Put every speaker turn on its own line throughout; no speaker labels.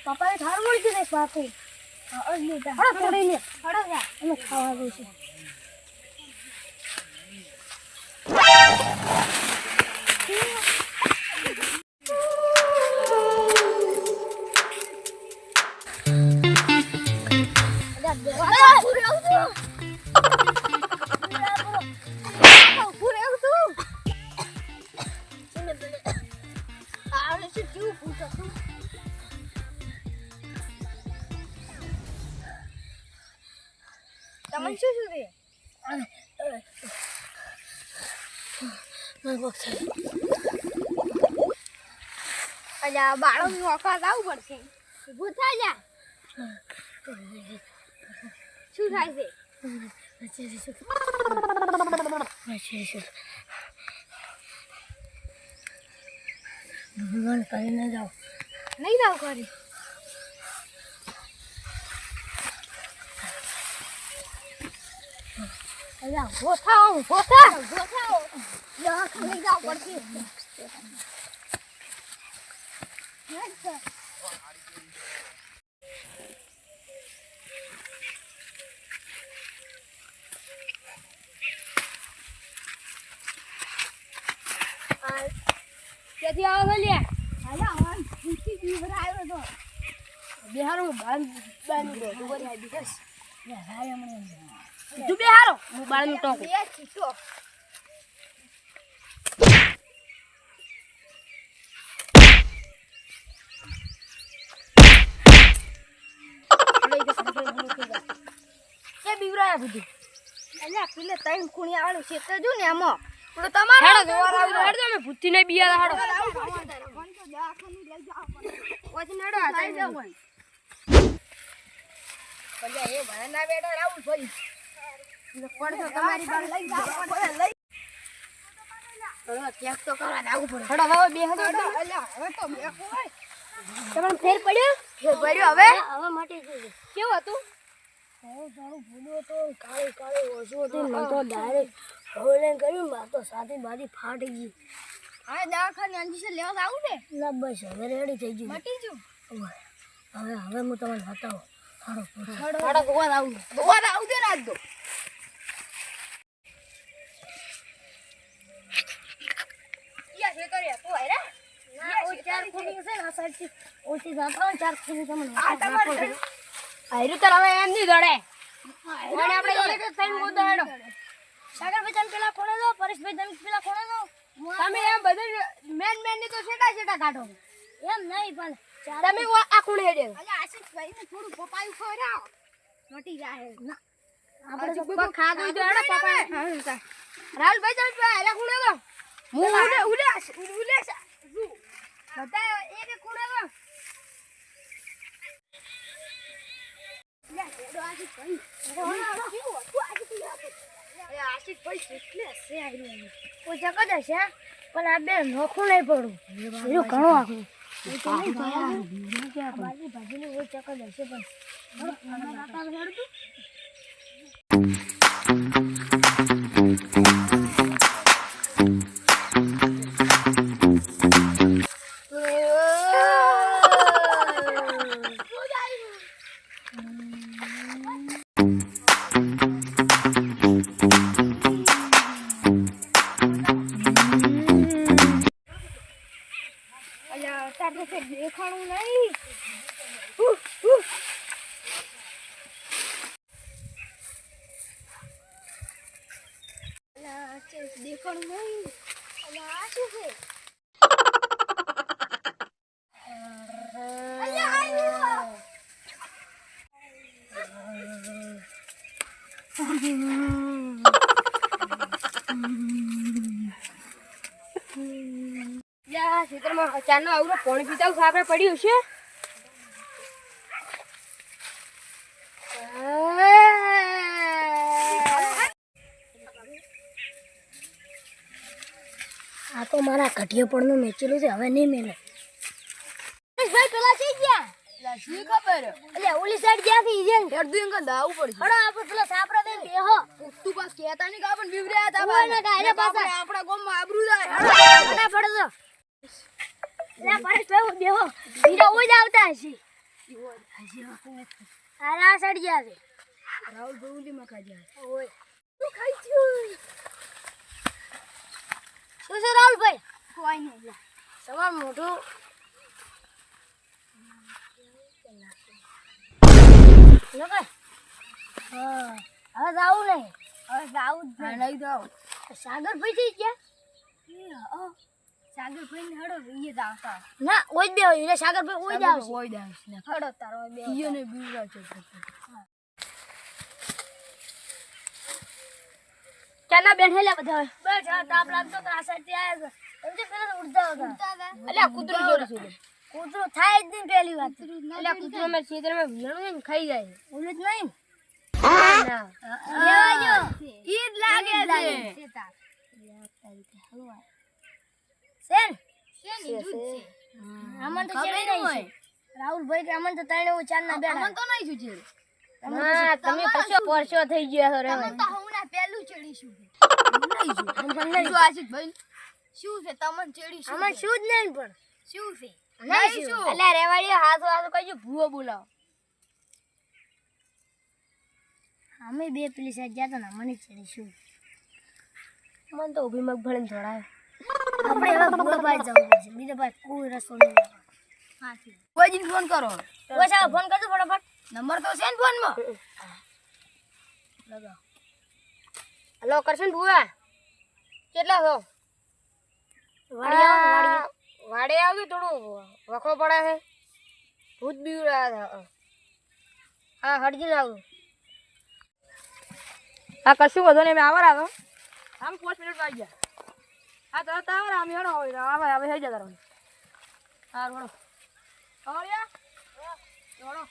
પપ્પાએ થાળ મૂકી દે પાપી અજલીતા હા થોડી લે હડો જા અમે ખાવા દઉં તમને શું શું દે અલ્યા બાળક નું ઓકાત આવું પડશે ઊભું થા જા શું થાય છે ભગવાન કરીને જાઓ નહીં જાવ કરી અલ્યા ગોથાઓ યા ખાલી જાવ પડશે કેથી આવો લે હાલા આમ ખુશી દીવર આવ્યો તો બિહારો બાંધ દો તું બરી આવી બસ હાય મને તું બિહારો હું બાળ નું ટોકો એ છીટો કે બીવરાયા બધું અલ્યા પેલે તૈન ખૂણી આળું છે તો જો ને આમાં તો તમારે હેડો જોવાર આવી હેડો અમે ભૂતી ને બિયા હેડો ફોન તો દવાખાને લઈ જાવ પછી નેડો આઈ જાવ પણ ભલે એ ભાના બેડો રાઉલ ભાઈ કોણ તો તમારી બાર લઈ જાવ પણ લઈ ચેક તો કરવા આવું પડે હેડો હવે બે હેડો અલ્યા હવે તો બે હોય તમને ફેર પડ્યો હવે માટે કેવું હતું તારું ભૂલ્યો તો કાળે ઓછો હતી મને તો ડાયરેક્ટ હોલે કર્યું માર તો સાથી બાજી ફાટી ગઈ હા દવાખાને અંજીસે લેવા આવું ને ના બસ હવે રેડી થઈ ગયું મટી ગયું હવે હું તમને બતાવું હાડો ગોવા આવું દે રાત દો યા છે કર્યા તો આયરા ના ઓ ચાર ખૂણી છે ને આ સાઈડ થી ઓછી જાતા ચાર ખૂણી તમને આ તમારે આયરું તો હવે એમ ની દડે ઓને આપણે જોડે કે થઈને ગોદા હેડો સાગર ભાઈ તમે પેલા કોણે દો પરેશભાઈ તમે પેલા કોણે દો તમે એમ બધું મેન ની તો છેટા કાઢો એમ નહીં પણ તમે આ કોણે હેડે અલે આશીષભાઈ ને થોડું પપાયું ખવરાવ મટી જાય ના આપણે તો કોઈ ખા ગઈ તો હેડો પપાય રાહુલભાઈ તમે પેલા કોણે દો હું ઉડે બતા એક કોણે દો પણ આ બે નોખું નહીં પડું ઘણું આખું ભાજી ચકડ હશે પણ દેખાણું નહીં દેખાણું નહીં આ શું છે ખેતરમાં અચાનક આવડો પાણી પીતા સાપરે પડ્યું છે આ તો મારા કઢિયા પડનું મેચેલું છે હવે નહીં મેલે ભાઈ પેલા થઈ ગયા શું ખબર એટલે ઓલી સાઈડ ક્યાંથી છે હેડું કે દાવું પડશે હડો આપણે પેલા સાપરા દે બેહો તું પાસ કહેતા નહીં કે આપણ બીવર્યા હતા ઓને ડાયરે પાછા આપણા ગામમાં આબરૂ જાય હડો પડજો લે પરેશ ભાઈ બેહો બીજા ઓજ આવતા હશે અરે આ સડી ગયા છે રાહુલ બહુલી માં ખાઈ ગયા ઓય શું ખાઈ છું શું છે રાહુલભાઈ કોઈ નહીં તમાર મોઢું લગાય હા હવે જાવું નહીં હવે જાવું જ નહીં જાવ સાગરભાઈ થઈ ગયા સાગરભાઈ ને હડો ઈ જ આવતા ના ઓય બે એટલે સાગરભાઈ ઓય જ આવશે ઓય જ આવશે હડો તારો બે ઈયો ને બીવડા છે ક્યાંના બેઠેલા બધા બસ આ તાપ લાગતો તો આ સાઈડ થી આયા સમજે પેલા ઉડતા હતા અલ્યા કૂતરું જોડે છે કૂતરું થાય જ નહીં પહેલી વાત અલ્યા કૂતરો મે ખેતરમાં ભીણું ને ખાઈ જાય ઓલે જ નહીં ના લેવાજો ઈ જ લાગે છે સેન દૂધ છે અમન તો ચડી નહીં રાહુલભાઈ કે અમન તો તણે હું ચાર ના બેડા અમન તો નહીં સુજે હા તમે કશો પરસો થઈ ગયા છો રે અમન તો હમણા પહેલું ચડીશું નહીં જો તમને જો આશિક ભાઈ શું છે તમને ચડીશું અમન શું જ નહીં પણ શું છે નહીં શું અલ્યા રેવાડી હાથ હાથ કઈજો ભૂવો બોલાવો અમે બે પેલી સાઈડ ગયા તો ને મને ચડીશું મન તો ઉભી મગફળી ધોડાય આપણે હવે ભૂવાભાઈ જવું પડશે બીજો ભાઈ કોઈ રસ્તો નહીં હા કોઈ જીન ફોન કરો કોઈ સાહેબ ફોન કરજો ફટાફટ નંબર તો છે ને ફોનમાં લગાવ હલો કરશન ભૂવા કેટલા છો વાડે આવ્યું થોડું વખો પડે છે ભૂત બીવડા હા હટજી આવું હા કશું વધુ નહીં મેં આવાર આવો આમ 5 મિનિટ આવી ગયા હા તો તાવર આમ હેડો હોય આવે હવે થઈ જા તારો હા રોડો ઓળ્યા રોડો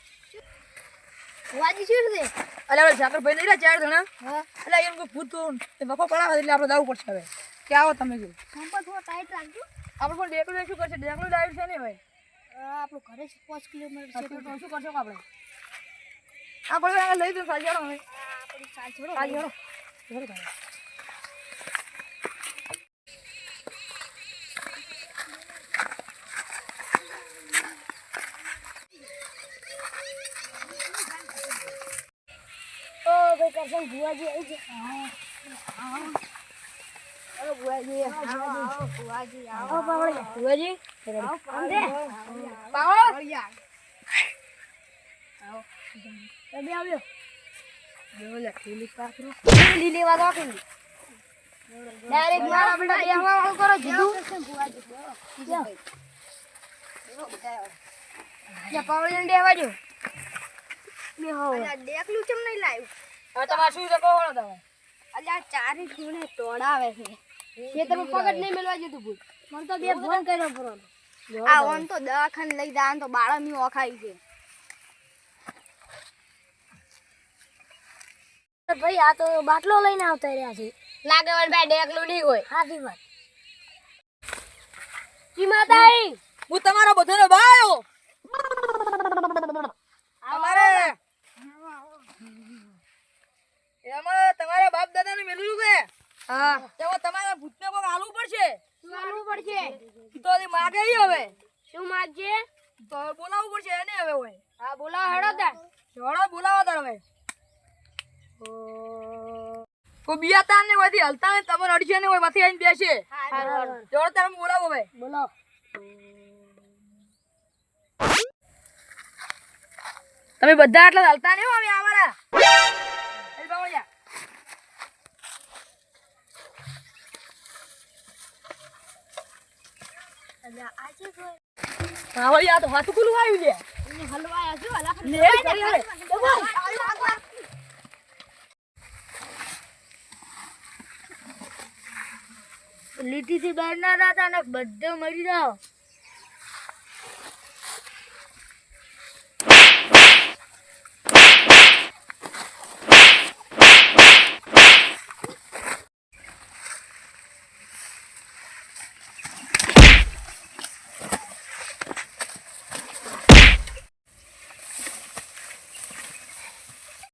વાજી શું છે અલે ઓલે સાકર ભાઈ નહીં રે ચાર જણા હા એટલે એમ કો ભૂત તો વખો પડાવે એટલે આપણે દાવું પડશે હવે કે આવો તમે જો સંપા થોડો ટાઈટ રાખજો આપણે પણ ડેકલું શું કરશે ડેકલું ડાઈવ છે ને ભાઈ આપણું ઘરે 5 કિલોમીટર છે તો શું કરશો આપણે આ કોઈ લઈ દો સાજડો હવે આપણી સાજડો સાજડો કરશન ભુવાજી આવી છે આવો ભુવાજી આવો ભુવાજી આવો પાવળિયા ભુવાજી આવો પાવળિયા આવો તમે આવ્યો બોલે લીલી પાકરો લીલી વાત આપી ડાયરેક્ટ મારા બેટા બેહવા વાળું કરો જીધું ભુવાજી જા પાવળિયાને બેહવા જો બેહો દેખલું ચમ નહીં લાવ્યું હવે તમારે શું છે કહો તમે અલ્યા ચારી ખૂણે તોડાવે છે ખેતરમાં પગડ નહીં મેલવા જતું ભૂત મને તો બે ફોન કર્યો પૂરો આ ઓન તો દવાખાને લઈ જા તો બાળમી ઓખાઈ છે ભાઈ આ તો બાટલો લઈને આવતા રહ્યા છે લાગે વળ બે ડેકલું નહીં હોય હાથી વાત કી માતાઈ હું તમારો બધોનો ભાઈઓ અમારે એમાં તમારા બાપ દાદા ને મેલું છે હા તેમાં તમારા ભૂતને કોક આલવું પડશે શું આલવું પડશે તો એ માગે હવે શું માગજે તો બોલાવવું પડશે એને હવે હોય હા બોલાવો હેડો તાર જોડો બોલાવો તાર હવે કો બિયા તાર ને વધી હલતા ને તમાર અડશે ને હોય વથી આઈને બેસે હા જોડો તાર બોલાવો હવે બોલાવો તમે બધા આટલા હલતા ને હવે આવારા આ તો હાથ કુલું આવ્યું છે હલવાયા જો લીટી થી બહાર ના હતા ને બધે મરી જાઓ